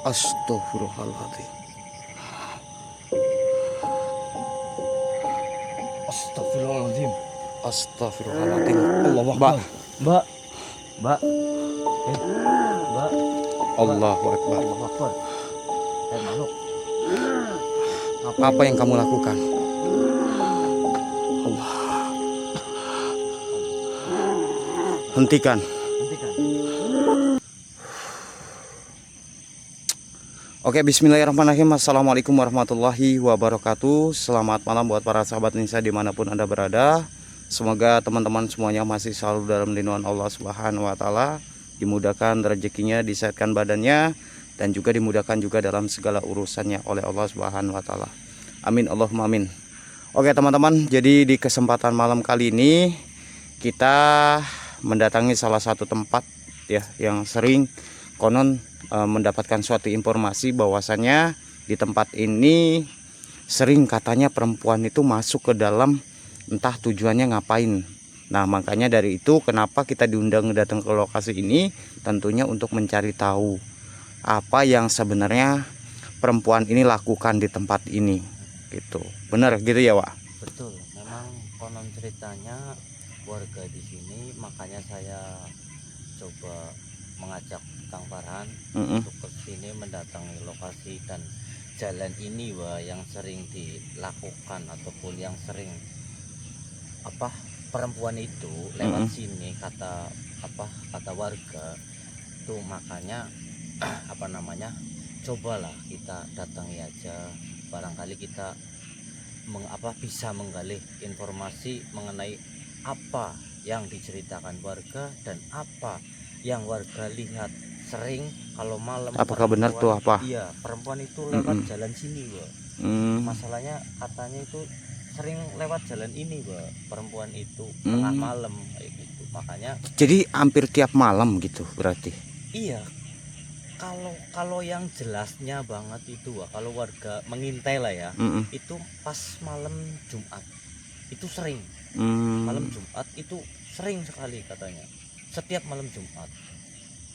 Astagfirullahaladzim. Astagfirullahaladzim. Astagfirullahaladzim. Allahu Mbak, Akbar. Mbak. Mbak. Mbak. Allahu Akbar. Allahu Akbar. Makhluk. Apa yang kamu lakukan? Allah. Hentikan. Hentikan. Oke, bismillahirrahmanirrahim. Assalamualaikum warahmatullahi wabarakatuh. Selamat malam buat para sahabat Nisa dimanapun Anda berada. Semoga teman-teman semuanya masih selalu dalam lindungan Allah Subhanahu wa Ta'ala, dimudahkan rezekinya, disehatkan badannya, dan juga dimudahkan juga dalam segala urusannya oleh Allah Subhanahu wa Ta'ala. Amin Allahumma amin. Oke teman-teman, jadi di kesempatan malam kali ini kita mendatangi salah satu tempat ya yang sering konon mendapatkan suatu informasi bahwasannya di tempat ini sering katanya perempuan itu masuk ke dalam, entah tujuannya ngapain. Nah makanya dari itu kenapa kita diundang datang ke lokasi ini, tentunya untuk mencari tahu apa yang sebenarnya perempuan ini lakukan di tempat ini gitu. Benar gitu ya Wak? Betul, memang konon ceritanya warga di sini, makanya saya coba mengajak Kang Farhan untuk ke sini mendatangi lokasi dan jalan ini Wah, yang sering dilakukan ataupun yang sering perempuan itu lewat sini, kata warga tuh, makanya cobalah kita datangi aja, barangkali kita bisa menggali informasi mengenai apa yang diceritakan warga dan apa yang warga lihat sering kalau malam. Apakah benar tuh apa? Iya, perempuan itu lewat jalan sini Wah. Masalahnya katanya itu sering lewat jalan ini Wah, perempuan itu tengah malam kayak gitu, makanya. Jadi hampir tiap malam gitu berarti? Iya, kalau yang jelasnya banget itu Wah, kalau warga mengintai lah ya, itu pas malam Jumat itu sering. Malam Jumat itu sering sekali katanya, setiap malam Jumat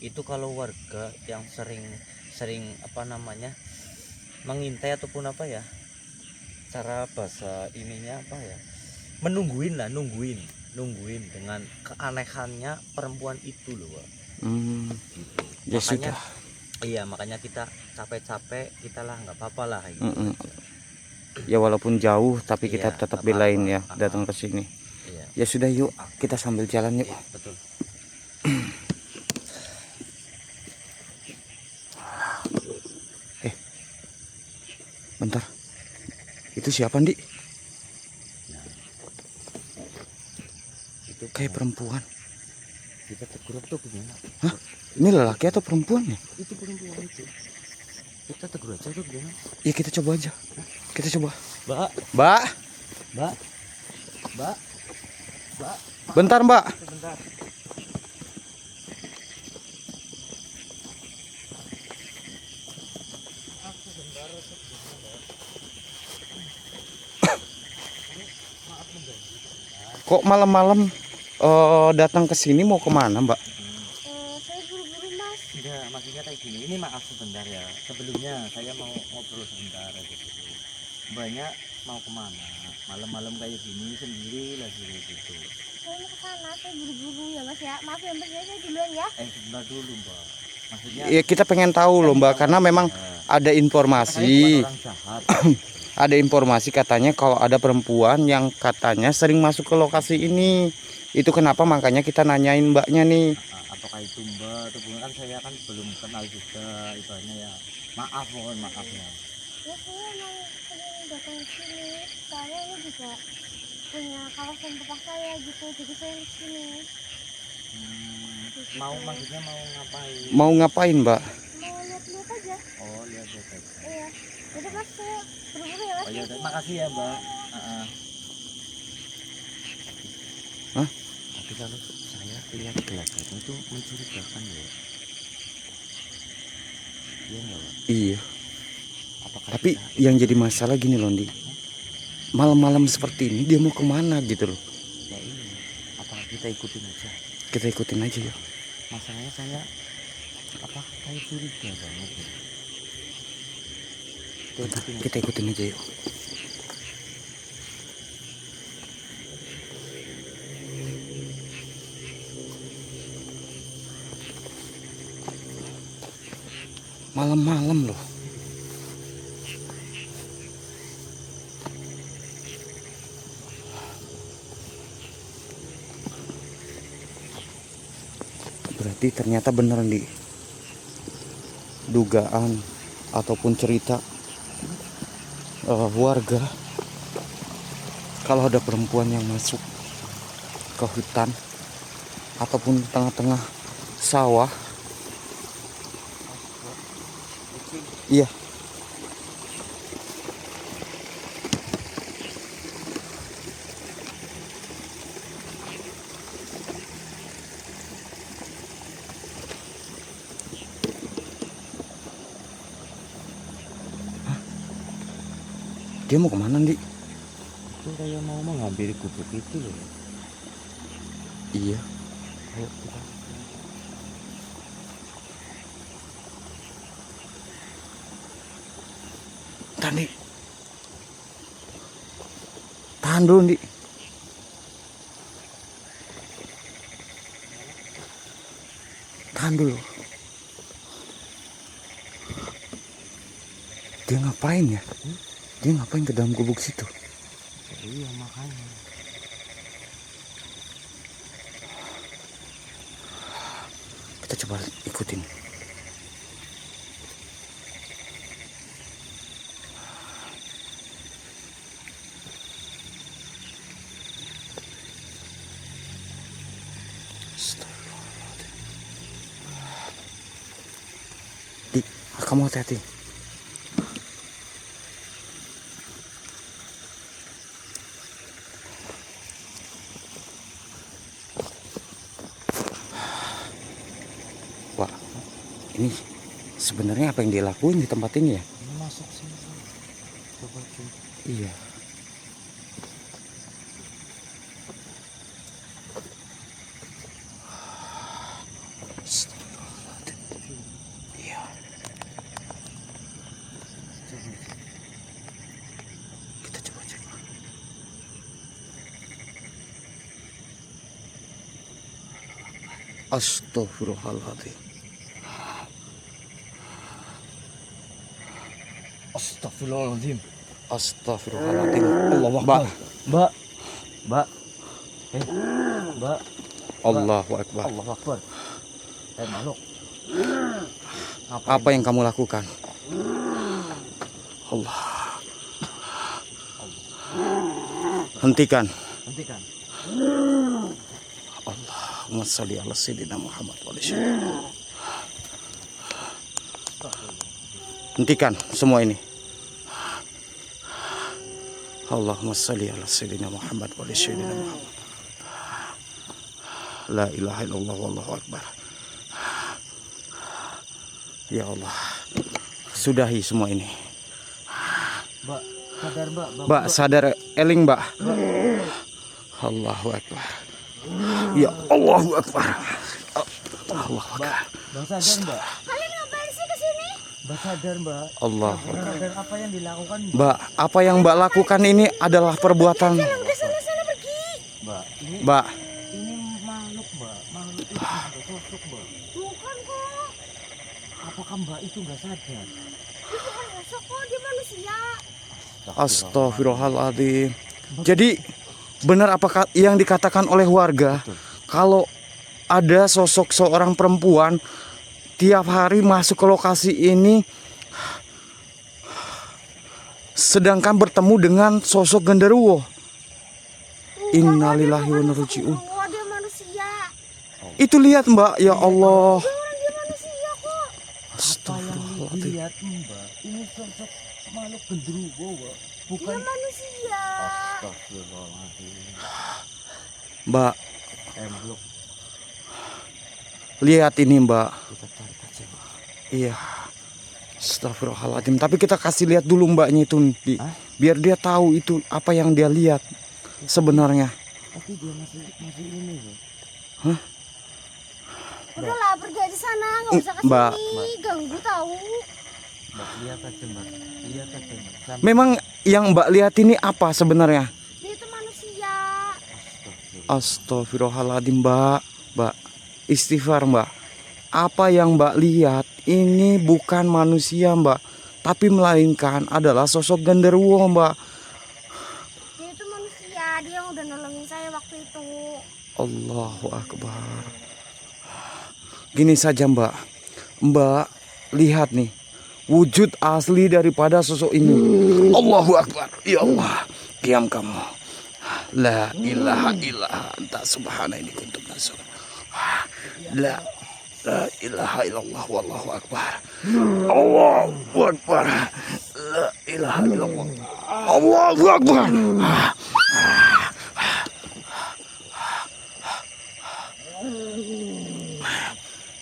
itu kalau warga yang sering mengintai ataupun cara bahasa ininya nungguin nungguin dengan keanehannya perempuan itu loh Wak. Gitu. Ya makanya, sudah. Iya, makanya kita capek-capek kita lah, nggak apa-apa lah gitu. Ya walaupun jauh tapi kita Iya, tetap belain ya datang ke sini. Ya Iya. sudah, yuk kita sambil jalan yuk. Iya, betul. Bentar, itu siapa Dik? Nah, itu kayak perempuan. kita tegur tuh gimana? Hah? Ini lelaki atau perempuan ya? Itu perempuan itu. Kita tegur aja tuh gimana? Ya kita coba aja. Kita coba. Mbak. Bentar Mbak. Sebentar. Kok malam-malam datang ke sini mau kemana Mbak? Saya buru-buru Mas. Enggak, maksudnya kayak gini. Ini maaf sebentar ya. Sebelumnya saya mau ngobrol sebentar gitu. Mbaknya mau kemana? Malam-malam kayak gini sendiri lagi gitu. Saya mau ke sana, saya buru-buru ya Mas ya. Maaf ya Mas ya, saya duluan ya. Sebentar dulu Mbak. Maksudnya Ya kita pengen tahu loh Mbak, karena memang ada informasi. orang jahat. Ada informasi katanya kalau ada perempuan yang katanya sering masuk ke lokasi ini. Itu kenapa makanya kita nanyain Mbaknya nih. Apakah itu Mbak atau bukan, kan saya kan belum kenal juga ibaratnya ya. Maaf, mohon maaf ya. Ya saya emang pengen datang ke sini. Soalnya ini juga punya kawasan tempat saya gitu. Jadi saya ke sini. Maksudnya mau ngapain? Mau ngapain Mbak? Mau lihat-lihat aja. Oh, lihat-lihat aja. Iya. Jadi Mas saya buru-buru ya Mas. Oh ya, makasih ya Mbak. Hah? Tapi kalau saya lihat gelagatnya itu mencurigakan ya. Iya nggak Pak? Iya. Apakah Tapi yang jadi masalah gini loh Ndi, malam-malam seperti ini dia mau kemana gitu loh. Ya ini, apakah kita ikutin aja? Kita ikutin aja ya. Masalahnya saya kayak curiga banget ya. Kita ikutin aja yuk. Malam-malam loh. Berarti ternyata bener nih dugaan ataupun cerita warga kalau ada perempuan yang masuk ke hutan ataupun tengah-tengah sawah. Iya. Dia mau kemana, Di? Itu kayak mau mengambil gubuk itu loh. Iya. Ayo kita. Tahan, Di. Tahan dulu, Di. Tahan dulu. Dia ngapain ya? Dia ngapain ke dalam gubuk situ? Iya makanya. Kita coba ikutin. Astagfirullahaladzim. Di, kamu hati-hati. Wah, ini sebenarnya apa yang dia lakuin di tempat ini ya? Ini masuk sini. Coba coba. Iya. Astagfirullahaladzim. Iya. Kita coba cek. Astagfirullahaladzim. Astagfirullahaladzim. Astagfirullahaladzim. Allahu Mbak, Mbak. Mbak. Mbak. Allahu Akbar. Allahu Akbar. Makhluk. Apa yang kamu lakukan? Allah. Hentikan. Hentikan. Allahumma sholli ala sayyidina Muhammad wa ala sayyidina. Hentikan semua ini. Allahumma sholli ala sayyidina Muhammad wa ala sayyidina Muhammad. La ilaha illallah wallahu akbar. Ya Allah, sudahi semua ini. Mbak, sadar Mbak. Mbak, sadar eling, Mbak. Allahu akbar. Ya Allahu akbar. Allahu akbar. Mbak sadar Mbak. Kalian ngapain sih kesini? Mbak sadar Mbak. Allah. Sadar apa yang dilakukan Mbak, apa yang Mbak lakukan ini adalah perbuatan. Udah sana pergi. Mbak? Mbak, Ini makhluk Mbak. Makhluk itu nggak sosok Mbak. Bukan kok. Apakah Mbak itu nggak sadar? Dia bukan sosok kok, dia manusia. astagfirullahaladzim. Jadi benar apakah yang dikatakan oleh warga kalau ada sosok seorang perempuan tiap hari masuk ke lokasi ini, sedangkan bertemu dengan sosok genderuwo. Innalillahi wa inna ilaihi raji'un. Oh, dia manusia. Itu lihat Mbak, ya Allah. Dia manusia kok. Apa yang Astagfirullahaladzim. dilihat Mbak? Ini sosok makhluk genderuwo Mbak. Bukan. Dia manusia. Astagfirullahaladzim. Mbak, Makhluk. lihat ini Mbak. Kita cari aja Mbak. Iya. Astagfirullahaladzim. Tapi kita kasih lihat dulu Mbaknya itu, Di. Hah? Biar dia tahu itu apa yang dia lihat sebenarnya. Tapi dia masih ini Mbak. Hah? Udahlah pergi aja sana, nggak usah Mbak. kesini. Ganggu tahu. Mbak, lihat aja Mbak, lihat aja Mbak. Sampai- Memang yang Mbak lihat ini apa sebenarnya? Dia itu manusia. Astagfirullahaladzim Mbak. Mbak, istighfar Mbak. Apa yang Mbak lihat ini bukan manusia Mbak, tapi melainkan adalah sosok genderuwo Mbak. Dia itu manusia, dia yang udah nolongin saya waktu itu. Allahu Akbar. Gini saja Mbak, Mbak lihat nih wujud asli daripada sosok ini. Allahu Akbar. Ya Allah, diam kamu. La ilaha illa anta subhana ini kuntum nasur. La ilaha illallah wallahu akbar. Allahu akbar. La ilaha illallah. Allahu akbar.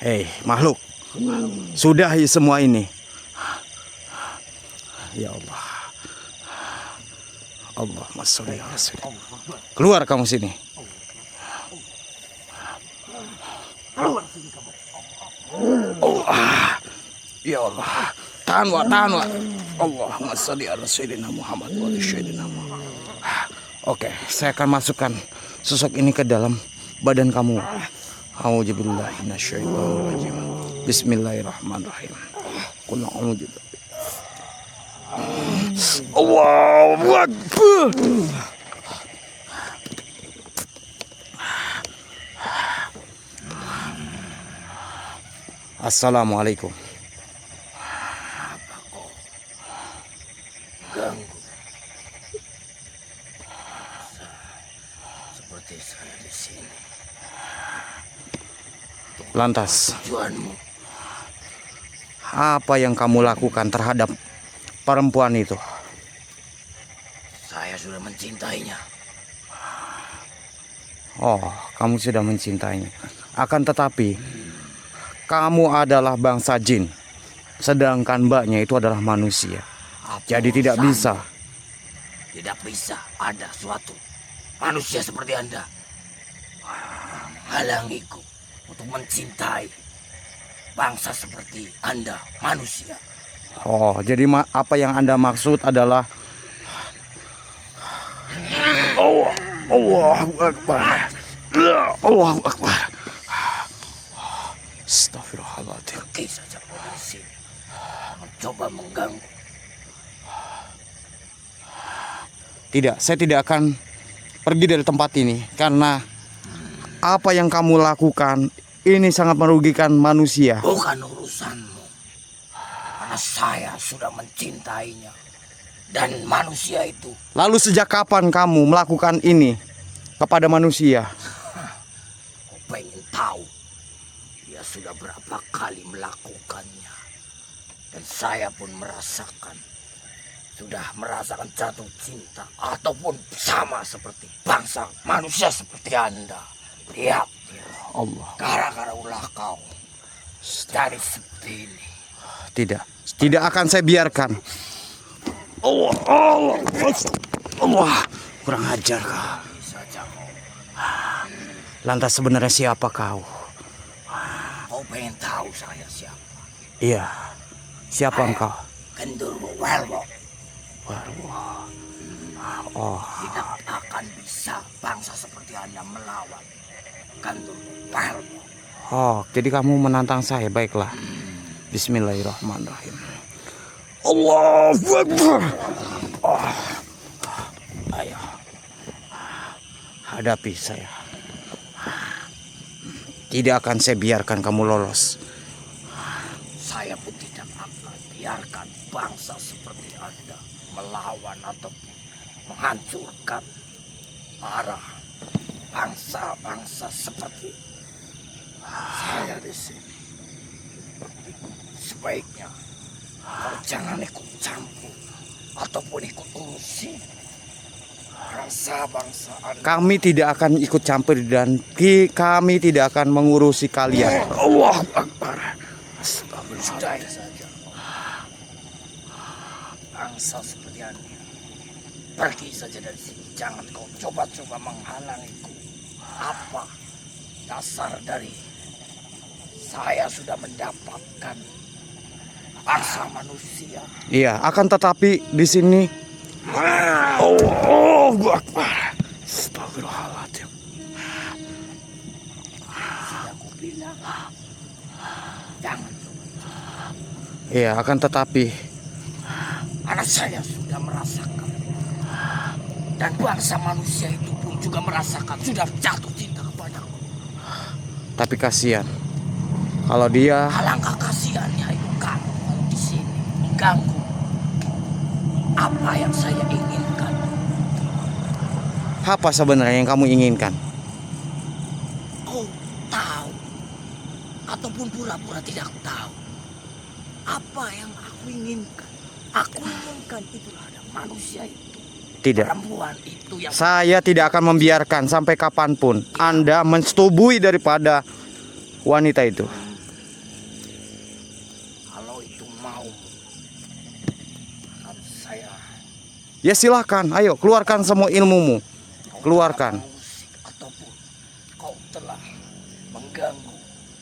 Hei makhluk, sudahi semua ini. Ya Allah. Allahumma sholli ala sayyidina. Keluar kamu sini. Oh, ya Allah. Tahan wa. Allahumma sholli ala sayyidina Muhammad wa ala sayyidina Muhammad. Oke, saya akan masukkan sosok ini ke dalam badan kamu. A'udzubillahi minasyaitonir rajim. Bismillahirrahmanirrahim. Qul a'udzu Allahu Akbar. Assalamualaikum. Ganggu. Seperti saya di sini. Lantas, Tujuanmu, apa yang kamu lakukan terhadap perempuan itu? saya sudah mencintainya. Oh, kamu sudah mencintainya. Akan tetapi, kamu adalah bangsa jin, sedangkan mbaknya itu adalah manusia. Apa Jadi tidak urusanmu? bisa. Tidak bisa ada suatu manusia seperti Anda halangiku untuk mencintai bangsa seperti Anda, manusia. Oh, jadi apa yang Anda maksud adalah Allahu Akbar. Allahu Akbar. Astagfirullahaladzim. Pergi saja kau dari sini. Mencoba mengganggu. Tidak, saya tidak akan pergi dari tempat ini karena apa yang kamu lakukan ini sangat merugikan manusia. Bukan urusanmu. Karena saya sudah mencintainya. Dan manusia itu, Lalu sejak kapan kamu melakukan ini kepada manusia? kau pengen tahu. Dia sudah berapa kali melakukannya. Dan saya pun merasakan. Sudah merasakan jatuh cinta. Ataupun sama seperti bangsa manusia seperti Anda. Lihat. Allah. Gara-gara ulah kau. Jadi seperti ini. Tidak akan saya biarkan. Allah, kurang ajar kau. Saja kau. Lantas sebenarnya siapa kau? Kau pengen tahu saya siapa? Iya, siapa engkau? Genderuwo Welmo. Oh, Tidak akan bisa bangsa seperti Anda melawan Genderuwo Welmo. oh, jadi kamu menantang saya, baiklah. Bismillahirrahmanirrahim. Allahu Akbar. Oh. Ayo, hadapi saya. Tidak akan saya biarkan kamu lolos. Saya pun tidak akan biarkan bangsa seperti Anda melawan ataupun menghancurkan para bangsa-bangsa seperti saya di sini. Sebaiknya kau jangan ikut campur ataupun ikut urusi bangsa-bangsa Anda. Kami tidak akan ikut campur dan kami tidak akan mengurusi kalian. Allahu Akbar. Sudah saja. Bangsa seperti Anda, pergi saja dari sini. Jangan kau coba-coba menghalangiku. Apa dasar dari saya sudah mendapatkan bangsa manusia. Iya, akan tetapi di sini Allahu Akbar. Astagfirullahaladzim. Aku bilang jangan. Iya, akan tetapi Karena saya sudah merasakan, dan bangsa manusia itu pun juga merasakan, sudah jatuh cinta kepadaku. tapi kasihan kalau dia Alangkah kasihannya itu kamu di sini mengganggu apa yang saya inginkan. apa sebenarnya yang kamu inginkan? Kau tahu ataupun pura-pura tidak tahu apa yang aku inginkan. Aku inginkan itulah ada manusia itu, Tidak. perempuan itu yang Saya tidak akan membiarkan sampai kapanpun Anda mensetubui daripada wanita itu. kalau itu mau harus saya Ya silakan, ayo keluarkan semua ilmumu. Keluarkan. musik ataupun kau telah mengganggu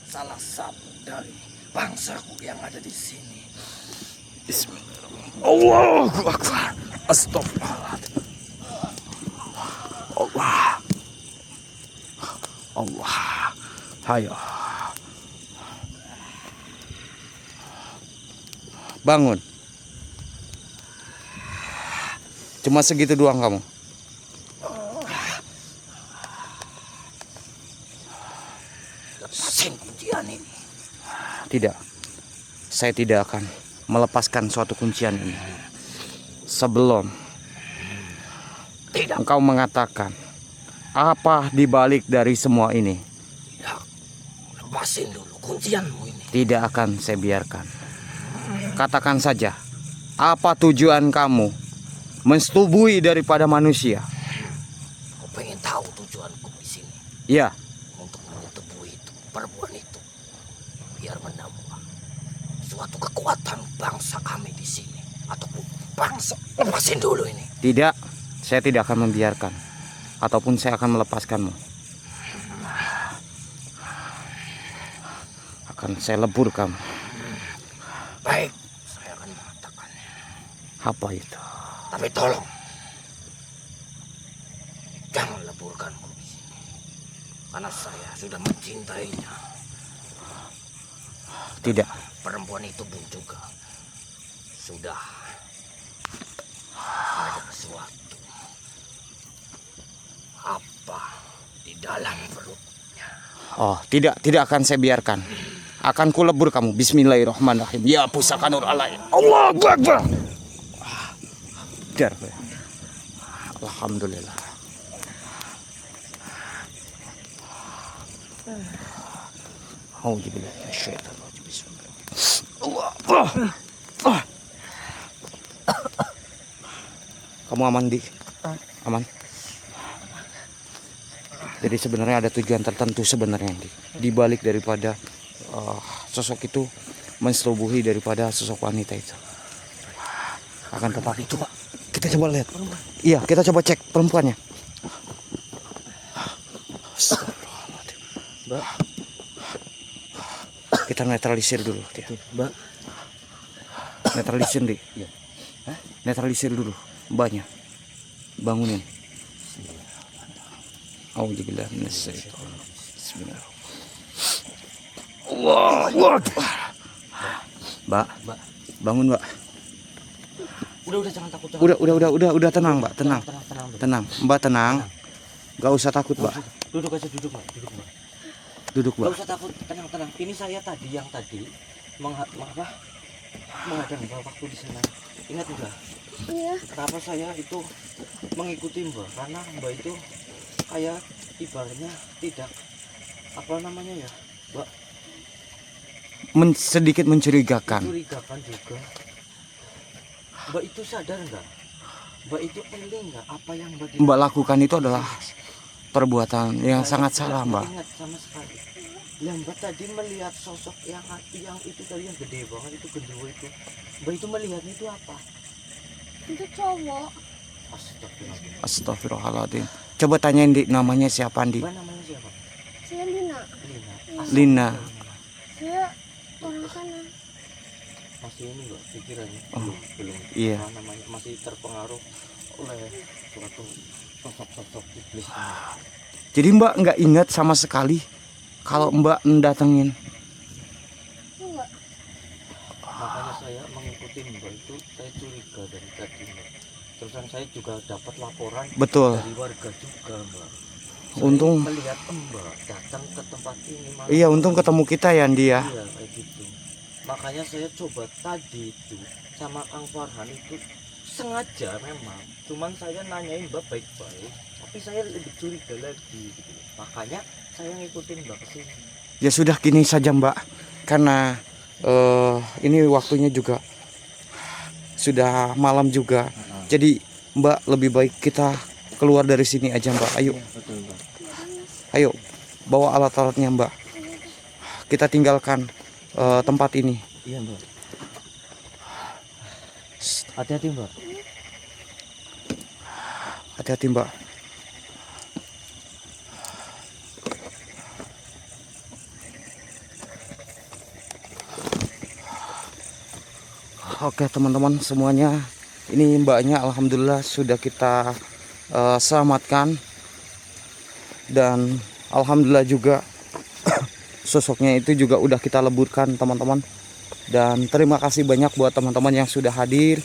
salah satu dari bangsaku yang ada di sini. Bismillahirrahmanirrahim. Allahu Akbar. Astagfirullahaladzim. Allah. Allah. Ayo. Bangun. Cuma segitu doang kamu. Lepasin kuncian ini. Tidak. Saya tidak akan melepaskan suatu kuncian ini sebelum Tidak, engkau mengatakan apa dibalik dari semua ini. tidak. Lepasin dulu kuncianmu ini. Tidak akan saya biarkan. Katakan saja, apa tujuan kamu mensetubui daripada manusia? Kau pengen tahu tujuanku di sini Ya, untuk menyetubui itu perempuan itu biar menambah suatu kekuatan bangsa kami di sini ataupun bangsa. Lepasin dulu ini. tidak. Saya tidak akan membiarkan ataupun saya akan melepaskanmu. Akan saya lebur kamu. Baik, saya akan mengatakan. Apa itu? Tapi tolong jangan leburkanku di sini karena saya sudah mencintainya. Tidak. Perempuan itu pun juga sudah ada sesuatu apa di dalam perutnya. Oh, tidak akan saya biarkan. Akan kulebur kamu. Bismillahirrahmanirrahim. Ya pusaka nur alain. Allahu Akbar. Dar. Alhamdulillah. Auzubillahi minasyaitonir rajim. Bismillah. Kamu aman, Di? Aman. Jadi sebenarnya ada tujuan tertentu sebenarnya di balik daripada sosok itu mensetubuhi daripada sosok wanita itu. Akan tetapi itu, Pak, kita coba lihat. Iya, kita coba cek perempuannya. Astagfirullahaladzim. Mbak, Kita netralisir dulu dia. Mbak. Netralisir, Di. Iya. Netralisir dulu mbaknya. Bangunin. Auzubillahi minasyaitonir rajim. Bismillahirrahmanirrahim. Allahu Akbar. Mbak, bangun, Mbak. Udah jangan takut. Jangan. Udah tenang, Mbak, tenang. Tenang. Tenang, Mbak tenang. Gak usah takut, Mbak. Duduk aja, duduk, Mbak. Duduk, Gak Mbak. usah takut, tenang. Ini saya yang tadi menghadang Mbak waktu di sana. Ingat enggak? Iya. Kenapa saya itu mengikuti Mbak? Karena Mbak itu kayak ibaratnya tidak apa namanya ya, Mbak, Sedikit mencurigakan. mencurigakan juga. Mbak itu sadar enggak? Mbak itu penting enggak apa yang Mbak lakukan itu adalah perbuatan yang sangat salah, Mbak. Ingat sama sekali. Yang Mbak tadi melihat sosok yang itu tadi yang gede banget itu genderuwo itu. Mbak itu melihatnya itu apa? Itu cowok. Astagfirullah. Astagfirullahaladzim. Coba tanyain, Di, namanya siapa, Di? Mbak namanya siapa? Saya Lina. Lina. Lina. Saya orang sana. masih ini mbak pikirannya Oh, belum iya. apa namanya, masih terpengaruh oleh suatu sosok-sosok iblis ini. Jadi Mbak nggak ingat sama sekali kalau Mbak mendatengin. Enggak. Makanya saya mengikuti mbak itu, saya curiga dari tadi mbak. Terusan saya juga dapat laporan Betul. dari warga juga mbak. Saya Untung. melihat mbak datang ke tempat ini malam. Iya, untung ketemu kita ya Andi ya. Iya kayak gitu. Makanya saya coba tadi itu sama Kang Farhan itu sengaja memang. Cuman saya nanyain mbak baik-baik, tapi saya lebih curiga lagi gitu. Makanya saya ngikutin mbak kesini. Ya sudah gini saja Mbak, karena ini waktunya juga sudah malam juga. Jadi Mbak lebih baik kita keluar dari sini aja Mbak. Ayo, Iya, betul mbak. ayo bawa alat-alatnya Mbak. Kita tinggalkan tempat ini. Iya mbak. Hati-hati mbak. Hati-hati Mbak. Oke teman-teman semuanya, ini mbaknya alhamdulillah sudah kita selamatkan, dan alhamdulillah juga sosoknya itu juga udah kita leburkan teman-teman. Dan terima kasih banyak buat teman-teman yang sudah hadir.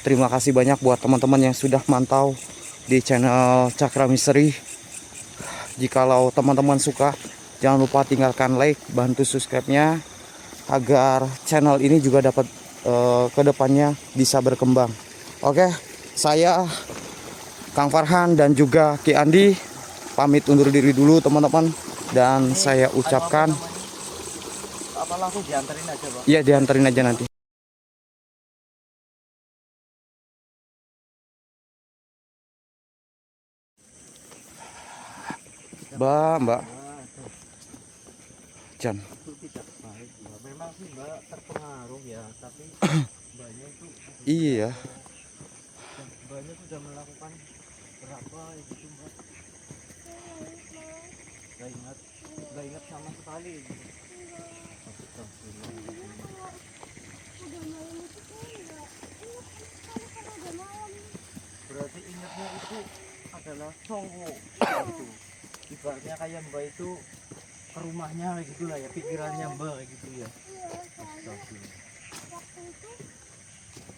Terima kasih banyak buat teman-teman yang sudah mantau di channel Cakra Misteri. Jikalau teman-teman suka, jangan lupa tinggalkan like, bantu subscribe-nya agar channel ini juga dapat kedepannya bisa berkembang. Oke, saya Kang Farhan dan juga Ki Andi pamit undur diri dulu teman-teman, dan saya ucapkan Apa langsung dianterin aja bang? ya dianterin aja nanti. Mbak Jan. Itu tidak baik mbak. Memang sih mbak terpengaruh ya, tapi mbaknya itu Iya. mbaknya sudah melakukan berapa gitu mbak? Gak ingat sama sekali. Udah malam itu kan enggak ingat sama sekali kalau udah malam. Berarti ingatnya itu adalah cowok gitu. Ibaratnya kayak mbak itu ke rumahnya kayak gitulah ya, pikirannya mbak kayak gitu ya. Iya, soalnya waktu itu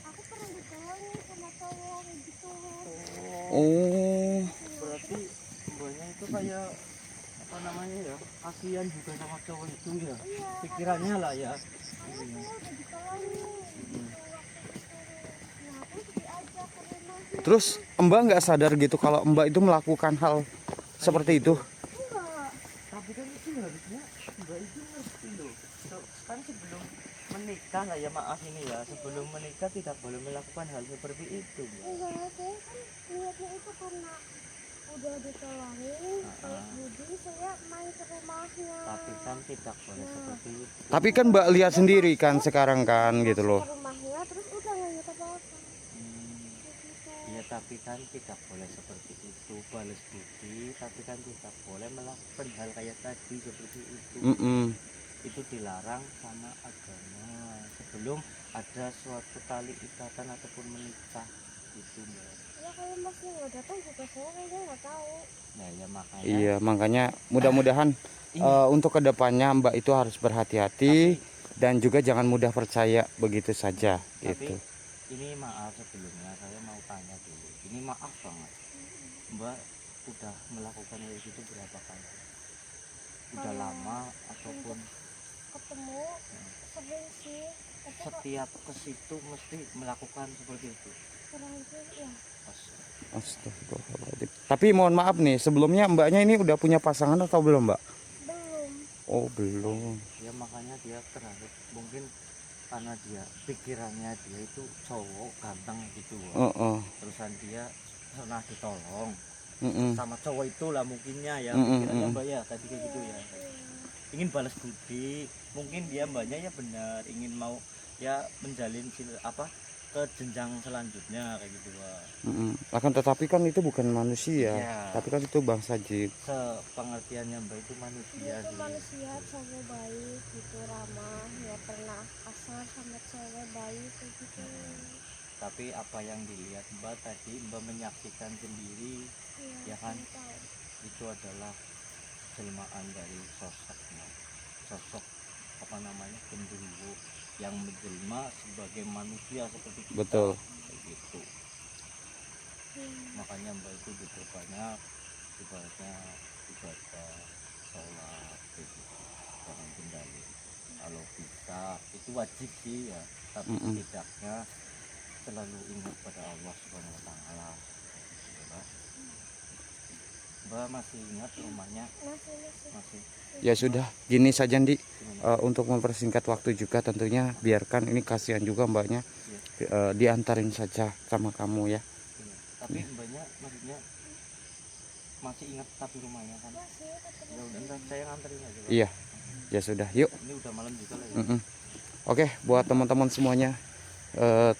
aku pernah ditolongin sama cowok kayak gitu. Oh, Berarti mbaknya itu kayak apa namanya ya, kasihan juga sama cowok itu ya, Iya, pikirannya lah ya. karena saya udah ditolongin. Nah, aku diajak ke rumahnya. terus Mbak nggak sadar gitu kalau Mbak itu melakukan hal seperti itu? Enggak. Tapi kan itu harusnya mbak itu ngerti loh. Kan sebelum menikah lah ya, maaf ini ya, sebelum menikah tidak boleh melakukan hal seperti itu mbak. Enggak, saya kan niatnya itu karena udah ditolongin, jadi saya main ke rumahnya. Tapi kan tidak boleh seperti itu. Tapi kan Mbak lihat sendiri kan sekarang kan gitu loh. Ke rumahnya terus udah nggak inget apa-apa. Hmm, ya tapi kan tidak boleh seperti itu, balas budi, tapi kan tidak boleh melakukan hal kayak tadi seperti itu. Itu dilarang sama agama sebelum ada suatu tali ikatan ataupun menikah gitu mbak. Ya kalau masnya nggak datang juga saya kayaknya nggak tahu. Nah ya makanya Iya, makanya mudah-mudahan untuk kedepannya Mbak itu harus berhati-hati dan juga jangan mudah percaya begitu saja tapi gitu. ini maaf sebelumnya, saya mau tanya dulu, ini maaf banget mbak, udah melakukan hal itu berapa kali? Udah Kalau lama ataupun ketemu sering sih, tapi kok setiap ke situ mesti melakukan seperti itu? kurang lebih ya Astagfirullahaladzim. Tapi mohon maaf nih, sebelumnya Mbaknya ini udah punya pasangan atau belum Mbak? belum. Oh belum. Ya makanya dia terakhir mungkin karena dia pikirannya dia itu cowok ganteng gitu loh. Terusan dia pernah ditolong sama cowok itulah mungkinnya ya, pikirannya mbak ya tadi kayak gitu ya, ingin balas budi. Mungkin dia mbaknya ya benar ingin mau ya menjalin ke jenjang selanjutnya kayak gitu Pak. Akan tetapi kan itu bukan manusia, Iya. tapi kan itu bangsa jin. Sepengertiannya Mbak itu manusia Dia tuh sih. manusia cowok baik gitu, ramah, nggak pernah kasar sama cewek, baik kayak gitu. Tapi apa yang dilihat Mbak tadi, Mbak menyaksikan sendiri Iya, ya kan, saya tahu. itu adalah jelmaan dari sosoknya, sosok apa namanya, genderuwo yang menjelma sebagai manusia seperti kita. Betul. Kayak gitu. Hmm. Makanya Mbak itu diperbanyak ibaratnya ibadah, sholat kayak gitu. Jangan kendali. Kalau bisa itu wajib sih ya, tapi setidaknya selalu ingat pada Allah Subhanahu wa taala. Ya, Mbak. Mbak masih ingat rumahnya? Masih. Ya sudah, gini saja Ndi. Gimana? Untuk mempersingkat waktu juga tentunya, biarkan ini kasihan juga mbaknya. Diantarin saja sama kamu ya. Iya. Tapi Mbaknya maksudnya masih ingat tapi rumahnya kan? Masih tetap Ya udah, ntar saya nganterin aja Pak. Iya, ya sudah, yuk. Ini udah malam juga lah ya. Oke, buat teman-teman semuanya,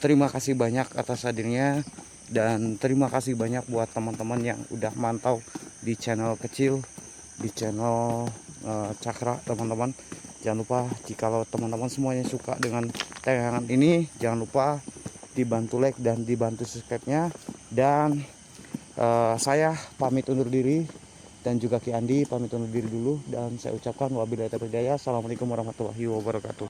terima kasih banyak atas hadirnya, dan terima kasih banyak buat teman-teman yang udah mantau di channel kecil, di channel Cakra teman-teman. Jangan lupa jikalau teman-teman semuanya suka dengan tayangan ini, jangan lupa dibantu like dan dibantu subscribe-nya. Dan saya pamit undur diri, dan juga Ki Andi pamit undur diri dulu, dan saya ucapkan wabillahi taufiq hidayah. Assalamualaikum warahmatullahi wabarakatuh.